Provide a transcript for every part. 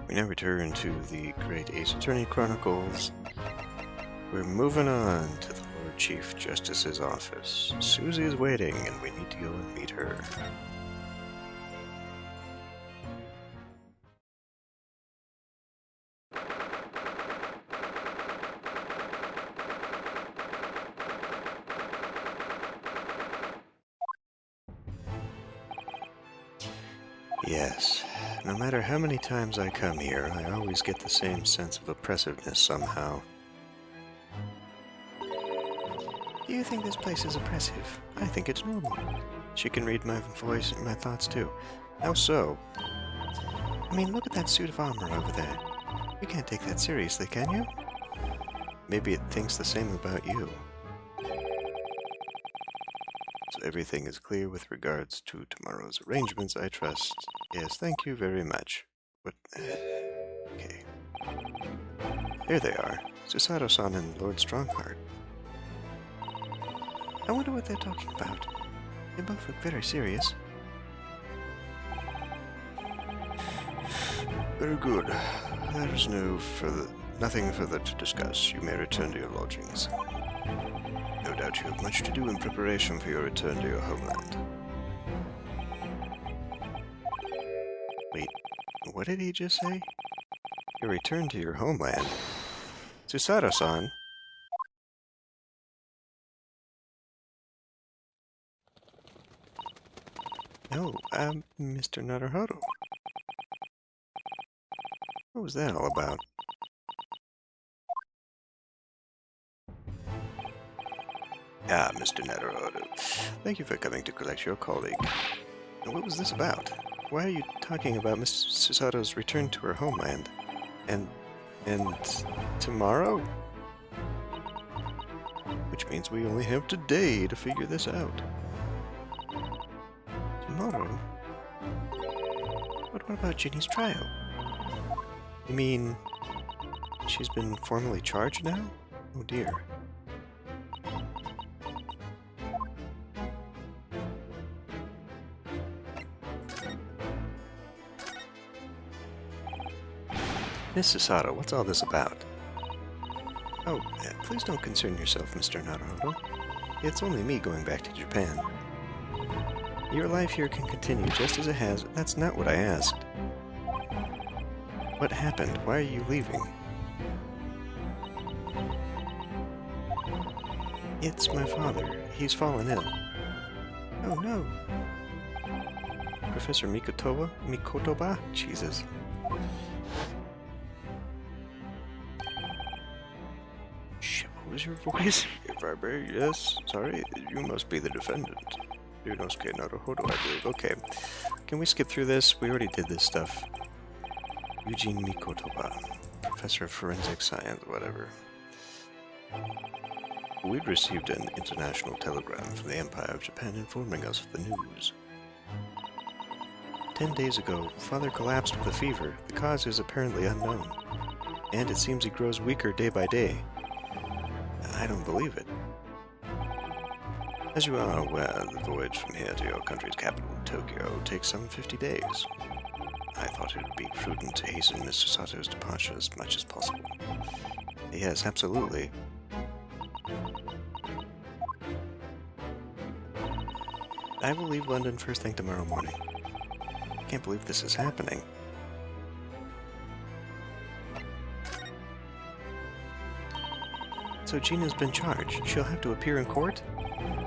We now return to the Great Ace Attorney Chronicles. We're moving on to the Lord Chief Justice's office. Susie is waiting, and we need to go and meet her. Yes, no matter how many times I come here, I always get the same sense of oppressiveness somehow. Do you think this place is oppressive? I think it's normal. She can read my voice and my thoughts too. How so? I mean, look at that suit of armor over there. You can't take that seriously, can you? Maybe it thinks the same about you. So everything is clear with regards to tomorrow's arrangements, I trust. Yes, thank you very much. But, okay. There they are, Susato-san and Lord Strongheart. I wonder what they're talking about. They both look very serious. Very good. There is nothing further to discuss. You may return to your lodgings. No doubt you have much to do in preparation for your return to your homeland. Wait, what did he just say? Your return to your homeland? Susato-san? No, Mr. Naruhodo. What was that all about? Ah, Mr. Naruhodo. Thank you for coming to collect your colleague. And what was this about? Why are you talking about Miss Susato's return to her homeland? And tomorrow? Which means we only have today to figure this out. Tomorrow? But what about Ginny's trial? You mean she's been formally charged now? Oh dear. Miss Susato, what's all this about? Oh, please don't concern yourself, Mr. Naruhodo. It's only me going back to Japan. Your life here can continue just as it has. That's not what I asked. What happened? Why are you leaving? It's my father. He's fallen ill. Oh no. Professor Mikotoba? Jesus. What was your voice? If I may, yes. Sorry, you must be the defendant. Ryunosuke Naruhodo, I believe. Okay. Can we skip through this? We already did this stuff. Eugene Mikotoba, Professor of Forensic Science, whatever. We'd received an international telegram from the Empire of Japan informing us of the news. 10 days ago, Father collapsed with a fever. The cause is apparently unknown. And it seems he grows weaker day by day. I don't believe it. As you are aware, the voyage from here to your country's capital, Tokyo, takes some 50 days. I thought it would be prudent to hasten Miss Susato's departure as much as possible. Yes, absolutely. I will leave London first thing tomorrow morning. I can't believe this is happening. So Gina's been charged. She'll have to appear in court?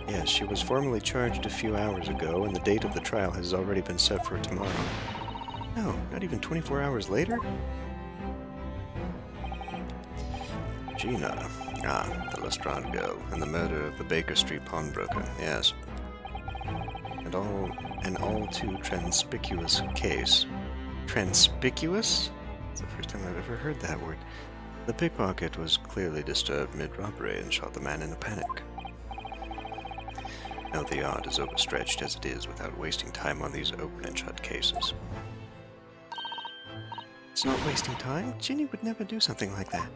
Yes, she was formally charged a few hours ago, and the date of the trial has already been set for tomorrow. No, not even 24 hours later? Gina. Ah, the Lestrade girl, and the murder of the Baker Street pawnbroker, yes. An all too conspicuous case. Conspicuous? It's the first time I've ever heard that word. The pickpocket was clearly disturbed mid-robbery and shot the man in a panic. Now the yard is overstretched as it is without wasting time on these open and shut cases. It's not wasting time. Ginny would never do something like that.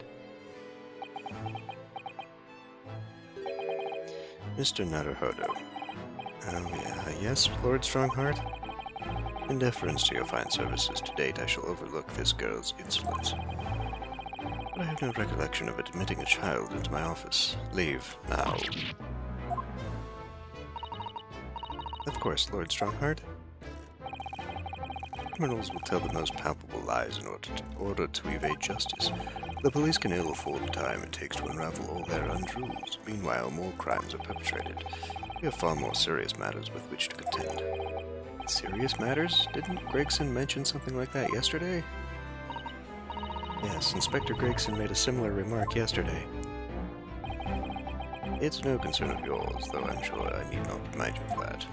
Mr. Naruhodo. Oh yeah, yes, Lord Strongheart? In deference to your fine services to date, I shall overlook this girl's insolence. But I have no recollection of admitting a child into my office. Leave, now. Of course, Lord Strongheart. Criminals will tell the most palpable lies in order to evade justice. The police can ill afford the time it takes to unravel all their untruths. Meanwhile, more crimes are perpetrated. We have far more serious matters with which to contend. Serious matters? Didn't Gregson mention something like that yesterday? Yes, Inspector Gregson made a similar remark yesterday. It's no concern of yours, though I'm sure I need not remind you of that.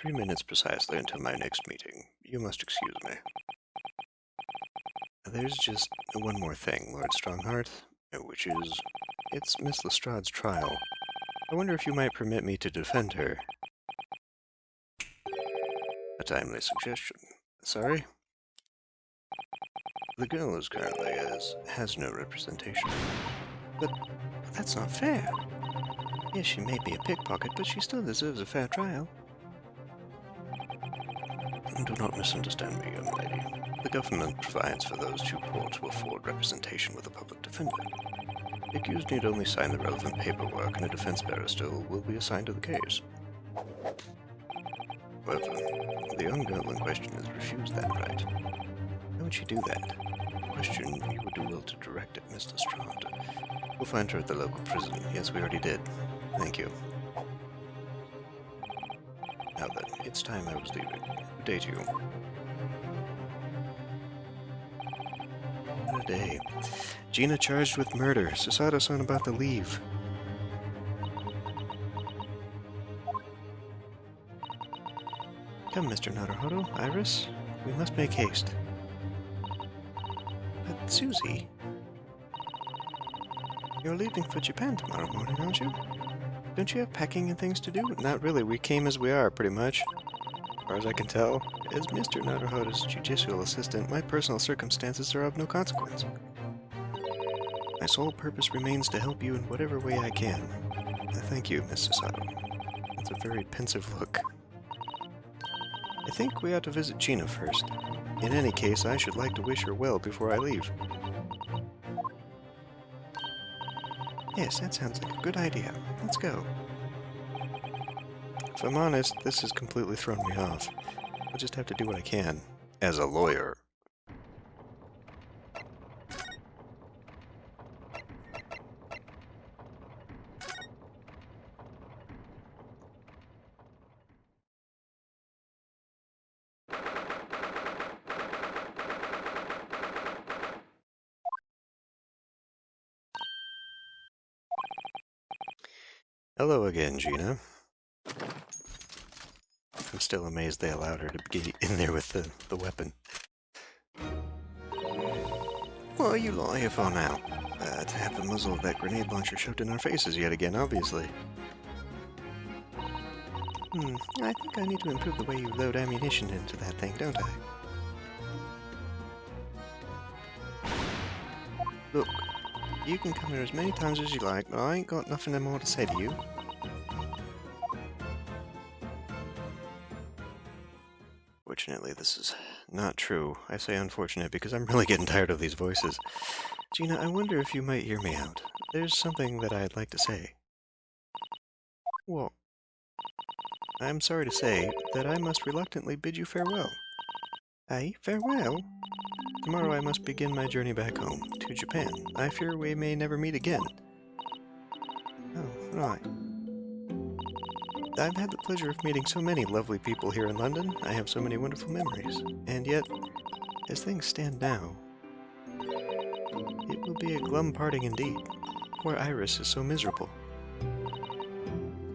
3 minutes precisely until my next meeting. You must excuse me. There's just one more thing, Lord Strongheart, which is, it's Miss Lestrade's trial. I wonder if you might permit me to defend her. A timely suggestion. Sorry? The girl is currently has no representation. But that's not fair. Yes, she may be a pickpocket, but she still deserves a fair trial. Do not misunderstand me, young lady. The government provides for those too poor to afford representation with a public defender. The accused need only sign the relevant paperwork, and a defense barrister will be assigned to the case. However, the young girl in question has refused that right. How would she do that? A question you would do well to direct at Miss Lestrade. We'll find her at the local prison. Yes, we already did. Thank you. Now then, it's time I was leaving. Good day to you. What a day. Gina charged with murder. Susato-san about to leave. Come, Mr. Naruhodo, Iris. We must make haste. But, Susie... You're leaving for Japan tomorrow morning, aren't you? Don't you have packing and things to do? Not really. We came as we are, pretty much. As far as I can tell. As Mr. Naruhodo's judicial assistant, my personal circumstances are of no consequence. My sole purpose remains to help you in whatever way I can. Thank you, Miss Susato. That's a very pensive look. I think we ought to visit Gina first. In any case, I should like to wish her well before I leave. Yes, that sounds like a good idea. Let's go. If I'm honest, this has completely thrown me off. I'll just have to do what I can. As a lawyer. Hello again, Gina. I'm still amazed they allowed her to get in there with the weapon. What are you lot here for now? To have the muzzle of that grenade launcher shoved in our faces yet again, obviously. I think I need to improve the way you load ammunition into that thing, don't I? Look, you can come here as many times as you like, but I ain't got nothing more to say to you. Fortunately, this is not true. I say unfortunate because I'm really getting tired of these voices. Gina, I wonder if you might hear me out. There's something that I'd like to say. What? I'm sorry to say that I must reluctantly bid you farewell. Aye, farewell? Tomorrow I must begin my journey back home, to Japan. I fear we may never meet again. Oh, right. I've had the pleasure of meeting so many lovely people here in London. I have so many wonderful memories. And yet, as things stand now, it will be a glum parting indeed. Poor Iris is so miserable.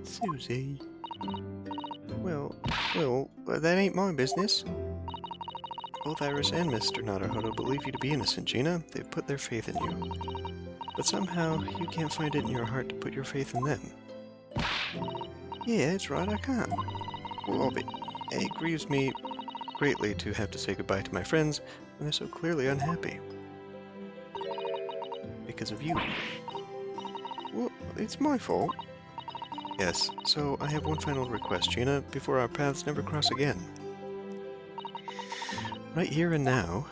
Susie. Well, that ain't my business. Both Iris and Mr. Naruhodo believe you to be innocent, Gina. They've put their faith in you. But somehow, you can't find it in your heart to put your faith in them. Yeah, it's right, I can't. Well, it grieves me greatly to have to say goodbye to my friends when they're so clearly unhappy. Because of you. it's my fault. Yes, so I have one final request, Gina, before our paths never cross again. Right here and now,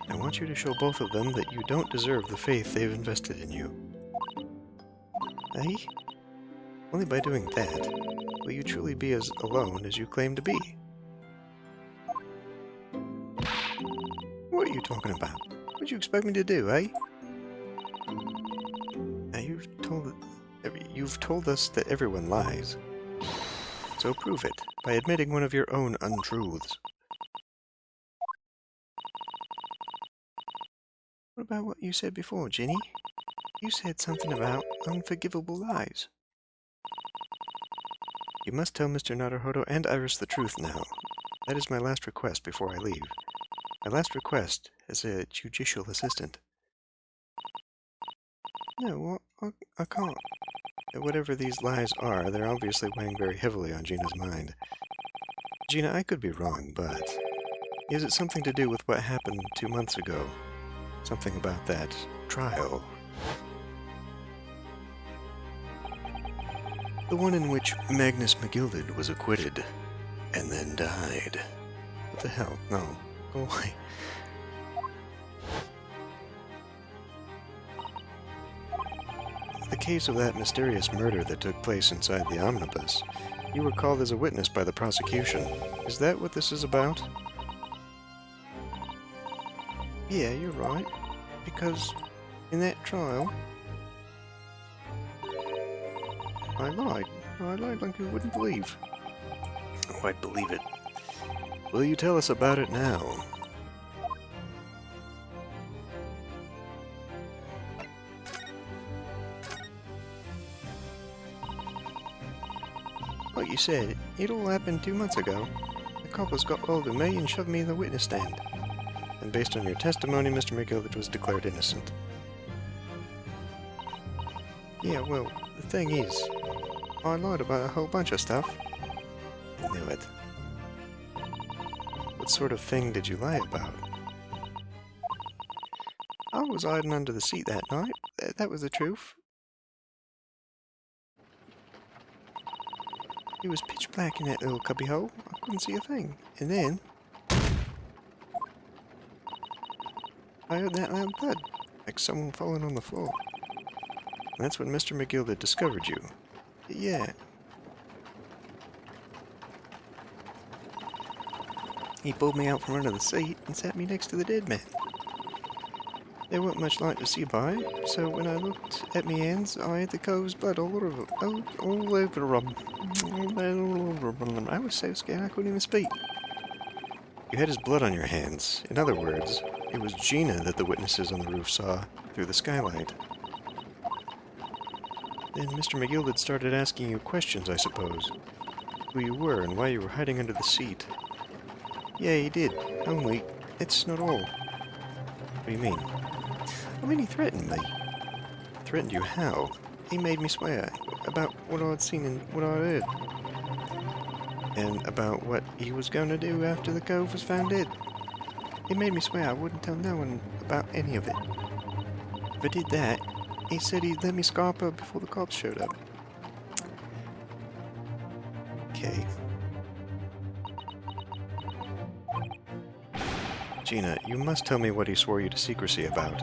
I want you to show both of them that you don't deserve the faith they've invested in you. Eh? Only by doing that will you truly be as alone as you claim to be. What are you talking about? What do you expect me to do, eh? Now you've told us that everyone lies. So prove it by admitting one of your own untruths. What about what you said before, Ginny? You said something about unforgivable lies. You must tell Mr. Naruhodo and Iris the truth now. That is my last request before I leave. My last request as a judicial assistant. No, I can't. Whatever these lies are, they're obviously weighing very heavily on Gina's mind. Gina, I could be wrong, but is it something to do with what happened 2 months ago? Something about that trial? The one in which Magnus McGilded was acquitted, and then died. What the hell? No. Go away. The case of that mysterious murder that took place inside the omnibus. You were called as a witness by the prosecution. Is that what this is about? Yeah, you're right. Because in that trial, I lied. I lied like you wouldn't believe. Oh, I'd believe it. Will you tell us about it now? Like you said, it all happened 2 months ago. The coppers got hold of me and shoved me in the witness stand. And based on your testimony, Mr. McGilded was declared innocent. Yeah, well, the thing is, I lied about a whole bunch of stuff. I knew it. What sort of thing did you lie about? I was hiding under the seat that night. That was the truth. It was pitch black in that little cubbyhole. I couldn't see a thing. And then I heard that loud thud, like someone falling on the floor. And that's when Mr. McGilded discovered you. Yeah. He pulled me out from under the seat and sat me next to the dead man. There wasn't much light to see by, so when I looked at my hands, I had the cove's blood all over them. I was so scared I couldn't even speak. You had his blood on your hands. In other words, it was Gina that the witnesses on the roof saw through the skylight. Then Mr. McGilded started asking you questions, I suppose. Who you were and why you were hiding under the seat. Yeah, he did. Only, it's not all. What do you mean? I mean, he threatened me. Threatened you how? He made me swear about what I'd seen and what I'd heard. And about what he was going to do after the cove was found dead. He made me swear I wouldn't tell no one about any of it. If I did that, he said he'd let me scarp her before the cops showed up. Okay. Gina, you must tell me what he swore you to secrecy about.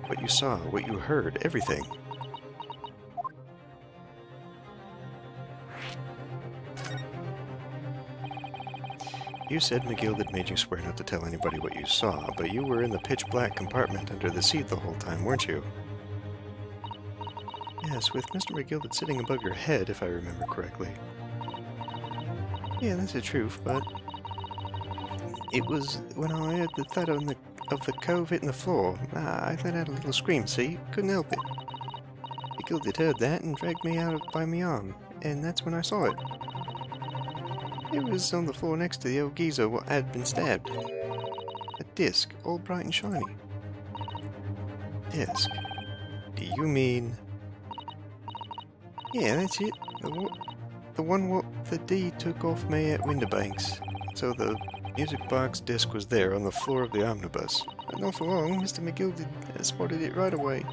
What you saw, what you heard, everything. You said McGilded made you swear not to tell anybody what you saw, but you were in the pitch-black compartment under the seat the whole time, weren't you? Yes, with Mr. McGilded sitting above your head, if I remember correctly. Yeah, that's the truth, but it was when I heard the thud of the cove hitting the floor. I let out a little scream, see? Couldn't help it. McGilded heard that and dragged me out by my arm, and that's when I saw it. It was on the floor next to the old geezer what had been stabbed. A disc, all bright and shiny. Disc? Do you mean... Yeah, that's it. The one what the D took off me at Winterbanks. So the music box disc was there on the floor of the omnibus. But not for long, Mr. McGilded spotted it right away.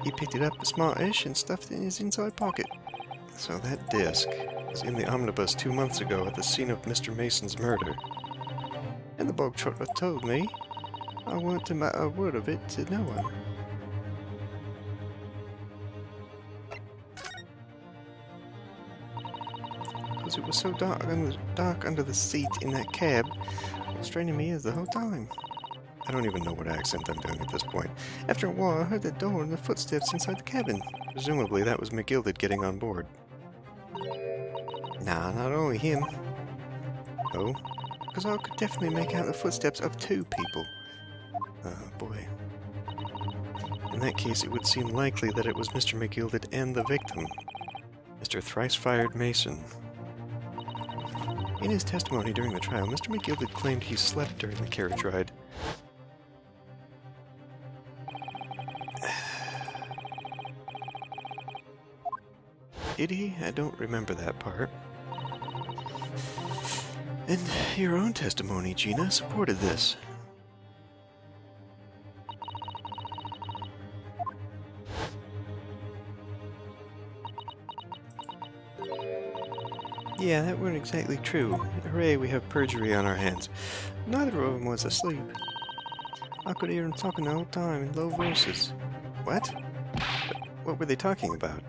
He picked it up smartish and stuffed it in his inside pocket. So that disc was in the omnibus 2 months ago at the scene of Mr. Mason's murder. And the bog trotter told me I weren't to matter a word of it to no one. Because it was so dark under the seat in that cab, it was straining me ears the whole time. I don't even know what accent I'm doing at this point. After a while, I heard the door and the footsteps inside the cabin. Presumably that was McGilded getting on board. Nah, not only him. Oh, because I could definitely make out the footsteps of 2 people. Oh boy. In that case, it would seem likely that it was Mr. McGilded and the victim, Mr. Thrice-Fired Mason. In his testimony during the trial, Mr. McGilded claimed he slept during the carriage ride. Did he? I don't remember that part. And your own testimony, Gina, supported this. Yeah, that weren't exactly true. Hooray, we have perjury on our hands. Neither of them was asleep. I could hear them talking the whole time in low voices. What? What were they talking about?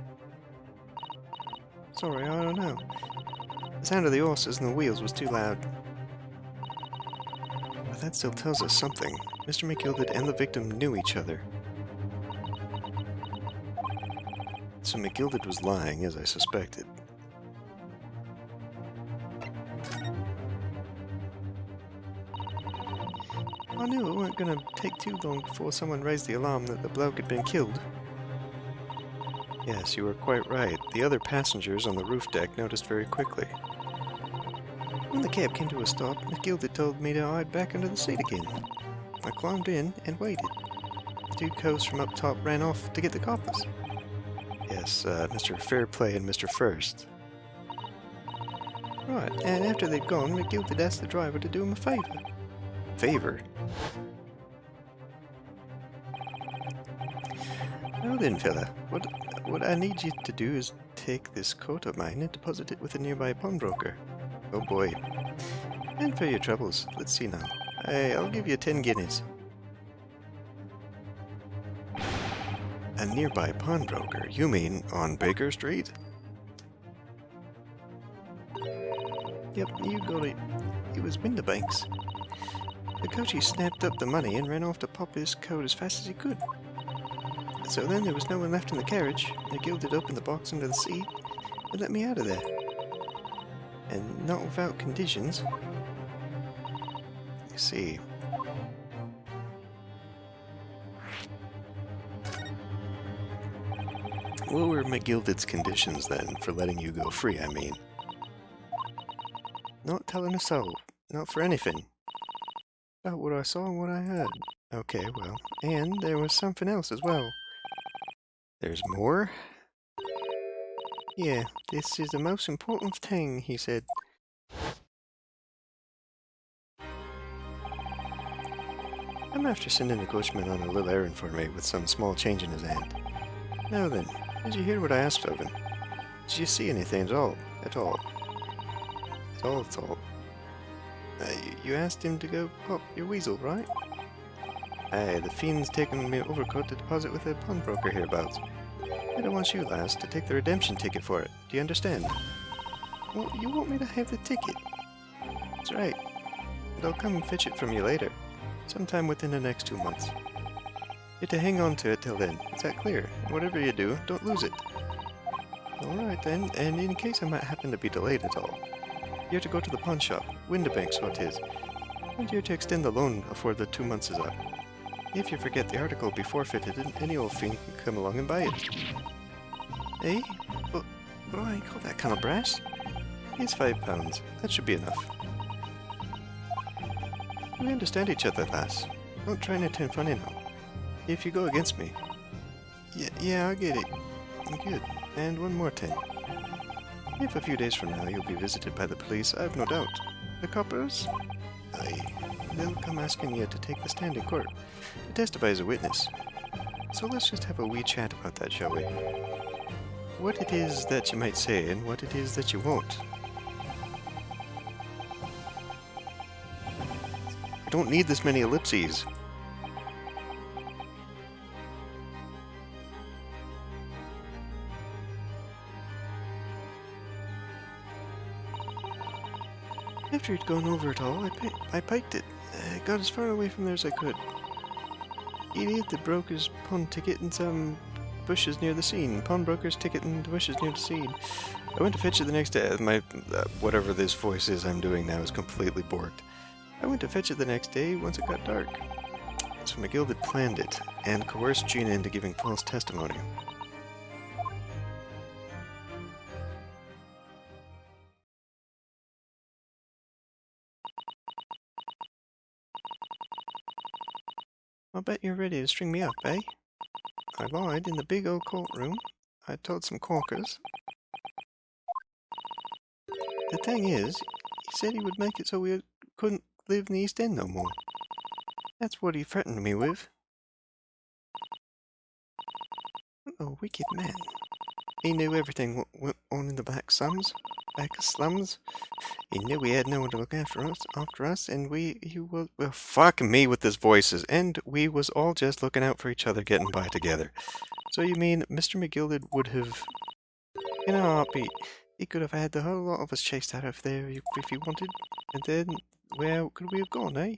Sorry, I don't know. The sound of the horses and the wheels was too loud. But that still tells us something. Mr. McGilded and the victim knew each other. So McGilded was lying, as I suspected. I knew it weren't going to take too long before someone raised the alarm that the bloke had been killed. Yes, you were quite right. The other passengers on the roof deck noticed very quickly. When the cab came to a stop, McGilded told me to hide back under the seat again. I climbed in and waited. The 2 cops from up top ran off to get the coppers. Yes, Mr. Fairplay and Mr. First. Right, and after they'd gone, McGilded asked the driver to do him a favor. Favor? Well then, fella, what I need you to do is take this coat of mine and deposit it with a nearby pawnbroker. Oh boy. And for your troubles, let's see now. I'll give you 10 guineas. A nearby pawnbroker? You mean on Baker Street? Yep, you got it. It was Winterbanks. The coachie snapped up the money and ran off to pop his coat as fast as he could. So then there was no one left in the carriage. McGilded opened the box under the seat and let me out of there. And not without conditions. You see. What were McGilded's conditions then for letting you go free, I mean? Not telling a soul. Not for anything. About what I saw and what I heard. Okay, well, and there was something else as well. There's more? Yeah, this is the most important thing, he said. I'm after sending the coachman on a little errand for me with some small change in his hand. Now then, did you hear what I asked of him? Did you see anything at all? At all? You asked him to go pop your weasel, right? Aye, the fiend's taken me overcoat to deposit with a pawnbroker hereabouts. I don't want you, lass, to take the redemption ticket for it. Do you understand? Well, you want me to have the ticket? That's right. And I'll come and fetch it from you later. Sometime within the next 2 months. You're to hang on to it till then. Is that clear? And whatever you do, don't lose it. Alright then, and in case I might happen to be delayed at all, you're to go to the pawn shop, Winterbanks so it is, and you're to extend the loan before the 2 months is up. If you forget, the article will be forfeited and any old fiend can come along and buy it. Eh? But I ain't got that kind of brass. Here's £5. That should be enough. We understand each other, lass. Don't try and turn funny now. If you go against me... Yeah, I get it. Good. And one more thing. If a few days from now you'll be visited by the police, I've no doubt. The coppers? Aye. They'll come asking you to take the stand in court, to testify as a witness. So let's just have a wee chat about that, shall we? What it is that you might say and what it is that you won't. I don't need this many ellipses. After he'd gone over it all, I piked it. I got as far away from there as I could. Idiot that broke his pawn ticket in some bushes near the scene. Pawnbroker's ticket in the bushes near the scene. I went to fetch it the next day. My whatever this voice is I'm doing now is completely borked. I went to fetch it the next day once it got dark. So McGill had planned it and coerced Gina into giving false testimony. I'll bet you're ready to string me up, eh? I lied in the big old courtroom. I told some corkers. The thing is, he said he would make it so we couldn't live in the East End no more. That's what he threatened me with. Oh, wicked man. He knew everything what went on in the back slums. He knew we had no one to look after us, and he was, well, fuck me with his voices, and we was all just looking out for each other, getting by together. So you mean Mr. McGill would have, in a heartbeat, he could have had the whole lot of us chased out of there if he wanted, and then where could we have gone, eh?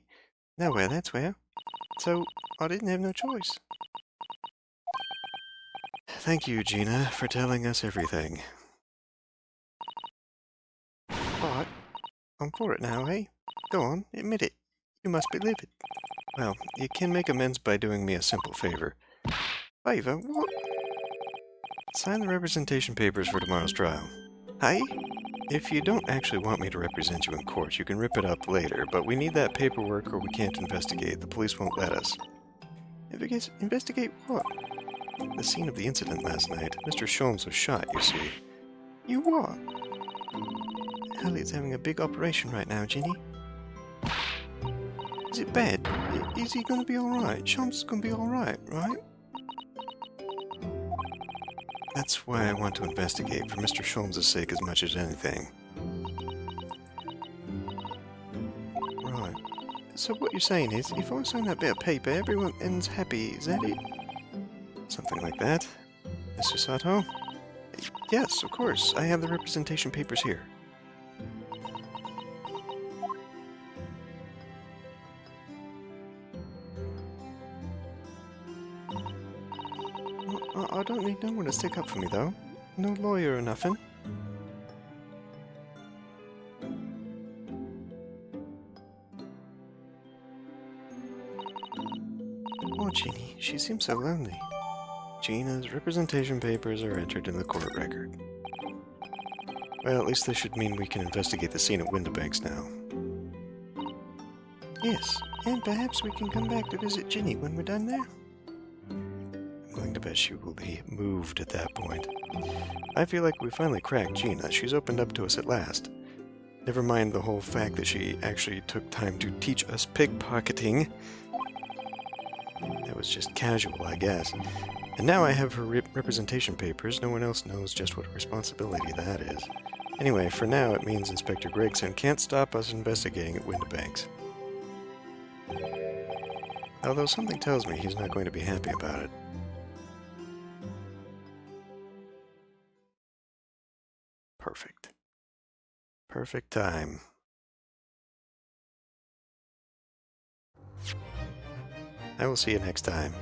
Nowhere, that's where. So I didn't have no choice. Thank you, Gina, for telling us everything. Right, I'm for it now, eh? Go on, admit it. You must be livid. Well, you can make amends by doing me a simple favor. Favor? What? Sign the representation papers for tomorrow's trial. Hey? If you don't actually want me to represent you in court, you can rip it up later, but we need that paperwork or we can't investigate. The police won't let us. Investigate what? The scene of the incident last night. Mr. Sholmes was shot, you see. You what? Elliott's having a big operation right now, Ginny. Is it bad? Is he gonna be alright? Sholmes is gonna be alright, right? That's why I want to investigate, for Mr. Sholmes' sake as much as anything. Right. So what you're saying is, if I sign that bit of paper, everyone ends happy, is that it? Something like that. Mr. Sato? Yes, of course. I have the representation papers here. I don't need no one to stick up for me, though. No lawyer or nothing. Oh, Jeannie, she seems so lonely. Gina's representation papers are entered in the court record. Well, at least this should mean we can investigate the scene at Windibanks now. Yes, and perhaps we can come back to visit Ginny when we're done there. I'm going to bet she will be moved at that point. I feel like we finally cracked Gina. She's opened up to us at last. Never mind the whole fact that she actually took time to teach us pickpocketing. That was just casual, I guess. And now I have her representation papers. No one else knows just what a responsibility that is. Anyway, for now it means Inspector Gregson can't stop us investigating at Windibanks. Although something tells me he's not going to be happy about it. Perfect. Perfect time. I will see you next time.